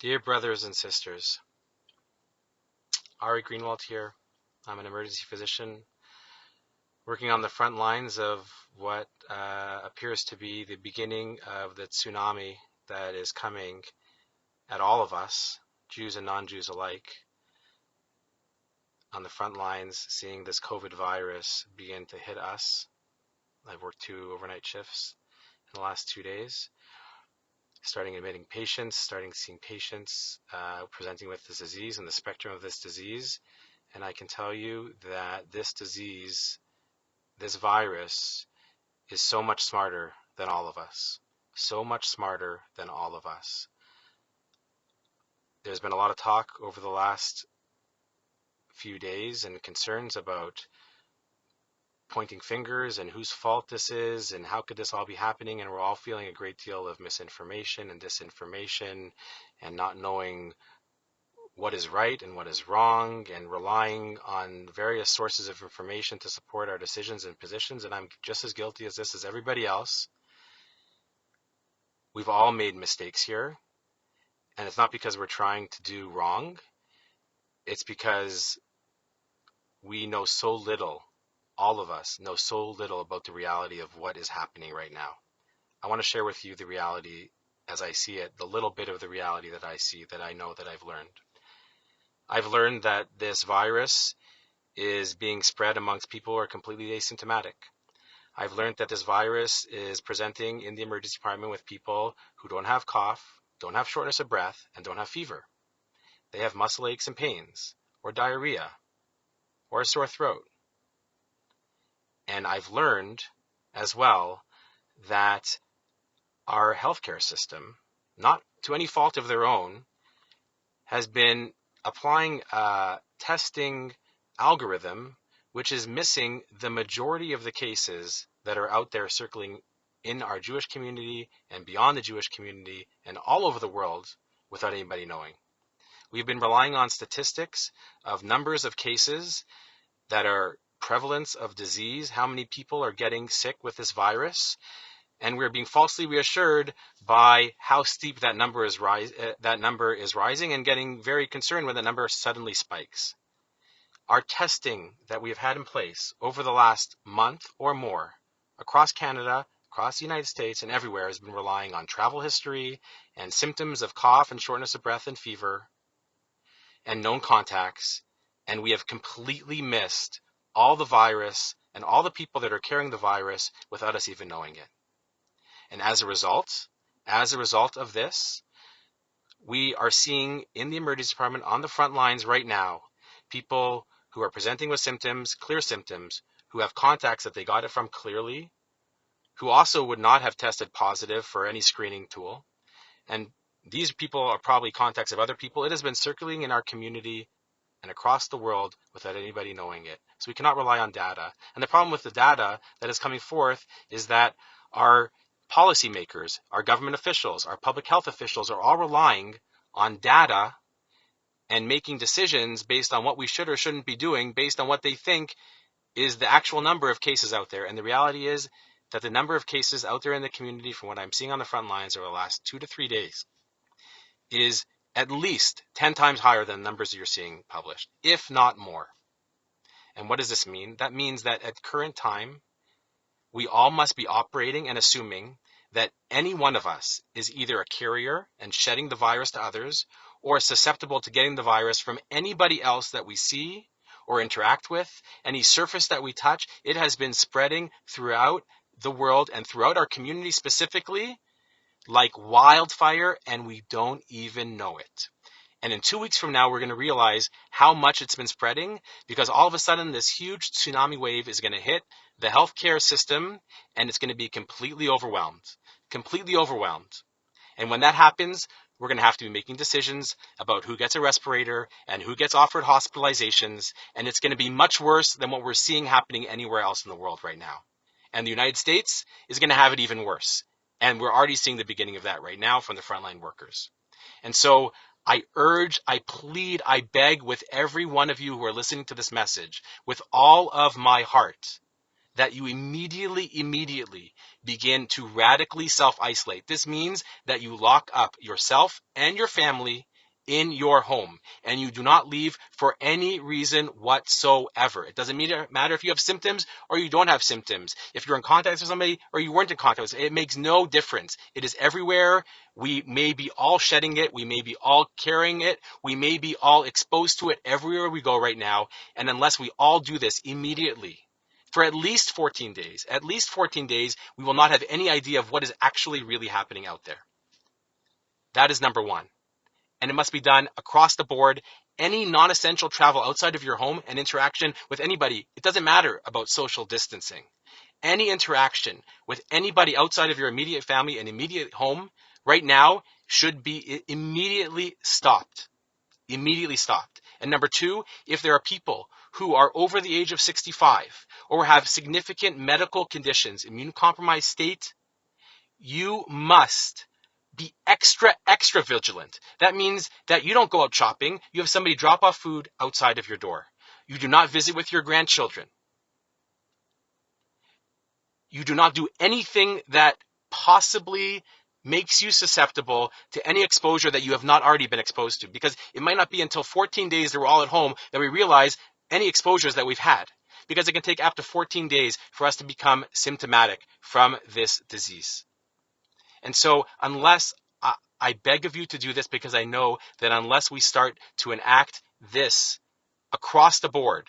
Dear brothers and sisters, Ari Greenwald here. I'm an emergency physician working on the front lines of what appears to be the beginning of the tsunami that is coming at all of us, Jews and non-Jews alike, on the front lines, seeing this COVID virus begin to hit us. I've worked 2 overnight shifts in the last 2 days, starting admitting patients, starting seeing patients presenting with this disease and the spectrum of this disease. And I can tell you that this disease, this virus, is so much smarter than all of us. So much smarter than all of us. There's been a lot of talk over the last few days and concerns about pointing fingers and whose fault this is and how could this all be happening, and we're all feeling a great deal of misinformation and disinformation and not knowing what is right and what is wrong and relying on various sources of information to support our decisions and positions. And I'm just as guilty as this as everybody else. We've all made mistakes here, and it's not because we're trying to do wrong. It's because we know so little, all of us know so little about the reality of what is happening right now. I want to share with you the reality as I see it, the little bit of the reality that I see, that I know, that I've learned. I've learned that this virus is being spread amongst people who are completely asymptomatic. I've learned that this virus is presenting in the emergency department with people who don't have cough, don't have shortness of breath, and don't have fever. They have muscle aches and pains, or diarrhea, or a sore throat. And I've learned as well that our healthcare system, not to any fault of their own, has been applying a testing algorithm which is missing the majority of the cases that are out there circling in our Jewish community and beyond the Jewish community and all over the world without anybody knowing. We've been relying on statistics of numbers of cases that are prevalence of disease, how many people are getting sick with this virus, and we're being falsely reassured by how steep that number is rising, and getting very concerned when the number suddenly spikes. Our testing that we have had in place over the last month or more across Canada, across the United States, and everywhere has been relying on travel history and symptoms of cough and shortness of breath and fever and known contacts, and we have completely missed all the virus and all the people that are carrying the virus without us even knowing it. And as a result of this, we are seeing in the emergency department on the front lines right now, people who are presenting with symptoms, clear symptoms, who have contacts that they got it from clearly, who also would not have tested positive for any screening tool. And these people are probably contacts of other people. It has been circulating in our community and across the world without anybody knowing it. So we cannot rely on data. And the problem with the data that is coming forth is that our policymakers, our government officials, our public health officials are all relying on data and making decisions based on what we should or shouldn't be doing based on what they think is the actual number of cases out there. And the reality is that the number of cases out there in the community, from what I'm seeing on the front lines over the last 2 to 3 days, is at least 10 times higher than the numbers you're seeing published, if not more. And what does this mean? That means that at current time, we all must be operating and assuming that any one of us is either a carrier and shedding the virus to others, or susceptible to getting the virus from anybody else that we see or interact with. Any surface that we touch, it has been spreading throughout the world and throughout our community specifically like wildfire, and we don't even know it. And in 2 weeks from now, we're going to realize how much it's been spreading, because all of a sudden this huge tsunami wave is going to hit the healthcare system and it's going to be completely overwhelmed. And when that happens, we're going to have to be making decisions about who gets a respirator and who gets offered hospitalizations. And it's going to be much worse than what we're seeing happening anywhere else in the world right now. And the United States is going to have it even worse. And we're already seeing the beginning of that right now from the frontline workers. And so I urge, I plead, I beg with every one of you who are listening to this message with all of my heart that you immediately begin to radically self-isolate. This means that you lock up yourself and your family in your home, and you do not leave for any reason whatsoever. It doesn't matter if you have symptoms or you don't have symptoms, if you're in contact with somebody or you weren't in contact with somebody. It makes no difference. It is everywhere. We may be all shedding it. We may be all carrying it. We may be all exposed to it everywhere we go right now. And unless we all do this immediately, for at least 14 days, we will not have any idea of what is actually really happening out there. That is number one. And it must be done across the board. Any non-essential travel outside of your home and interaction with anybody, it doesn't matter about social distancing. Any interaction with anybody outside of your immediate family and immediate home right now should be immediately stopped. Immediately stopped. And number two, if there are people who are over the age of 65 or have significant medical conditions, immune-compromised state, you must be extra vigilant. That means that you don't go out shopping. You have somebody drop off food outside of your door. You do not visit with your grandchildren. You do not do anything that possibly makes you susceptible to any exposure that you have not already been exposed to, because it might not be until 14 days that we're all at home that we realize any exposures that we've had, because it can take up to 14 days for us to become symptomatic from this disease. And so unless I beg of you to do this, because I know that unless we start to enact this across the board,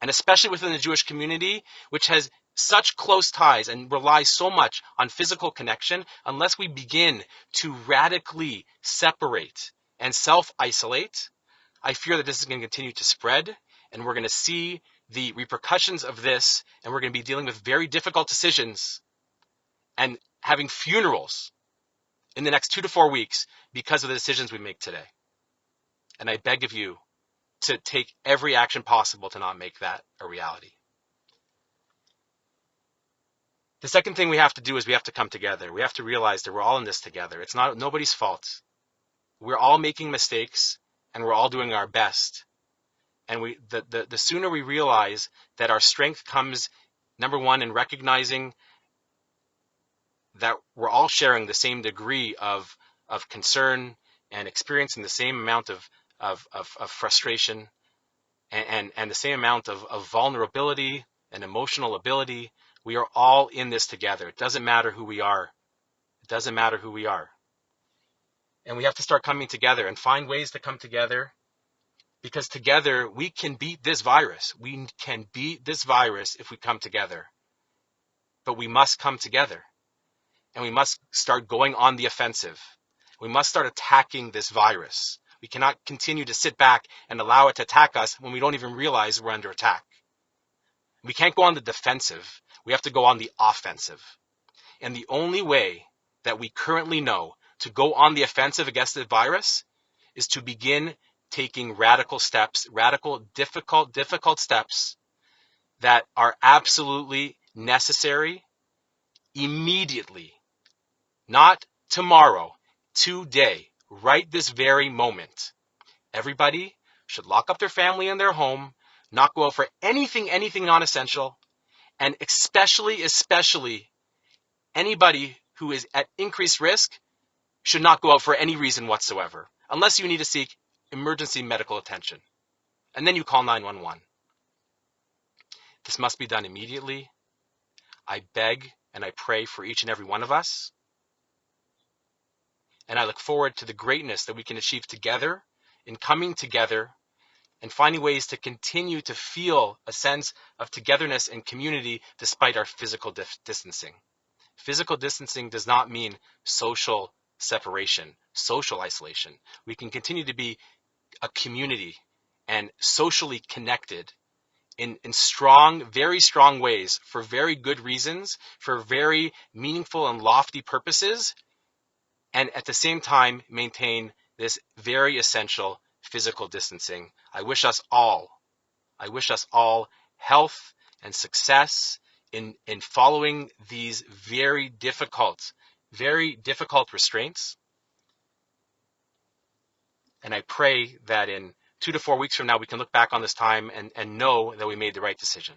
and especially within the Jewish community, which has such close ties and relies so much on physical connection, unless we begin to radically separate and self-isolate, I fear that this is going to continue to spread, and we're going to see the repercussions of this, and we're going to be dealing with very difficult decisions and having funerals in the next 2 to 4 weeks because of the decisions we make today. And I beg of you to take every action possible to not make that a reality. The second thing we have to do is we have to come together. We have to realize that we're all in this together. It's not nobody's fault. We're all making mistakes, and we're all doing our best. And the sooner we realize that our strength comes, number one, in recognizing that we're all sharing the same degree of concern and experiencing the same amount of frustration and the same amount of vulnerability and emotional ability. We are all in this together. It doesn't matter who we are. It doesn't matter who we are. And we have to start coming together and find ways to come together, because together we can beat this virus. We can beat this virus if we come together. But we must come together. And we must start going on the offensive. We must start attacking this virus. We cannot continue to sit back and allow it to attack us when we don't even realize we're under attack. We can't go on the defensive. We have to go on the offensive. And the only way that we currently know to go on the offensive against the virus is to begin taking radical steps, radical, difficult steps that are absolutely necessary immediately. Not tomorrow, today, right this very moment. Everybody should lock up their family in their home, not go out for anything non-essential, and especially anybody who is at increased risk should not go out for any reason whatsoever, unless you need to seek emergency medical attention. And then you call 911. This must be done immediately. I beg and I pray for each and every one of us. And I look forward to the greatness that we can achieve together in coming together and finding ways to continue to feel a sense of togetherness and community despite our physical distancing. Physical distancing does not mean social separation, social isolation. We can continue to be a community and socially connected in strong, very strong ways for very good reasons, for very meaningful and lofty purposes, and at the same time maintain this very essential physical distancing. I wish us all health and success in following these very difficult restraints. And I pray that in 2 to 4 weeks from now, we can look back on this time and know that we made the right decision.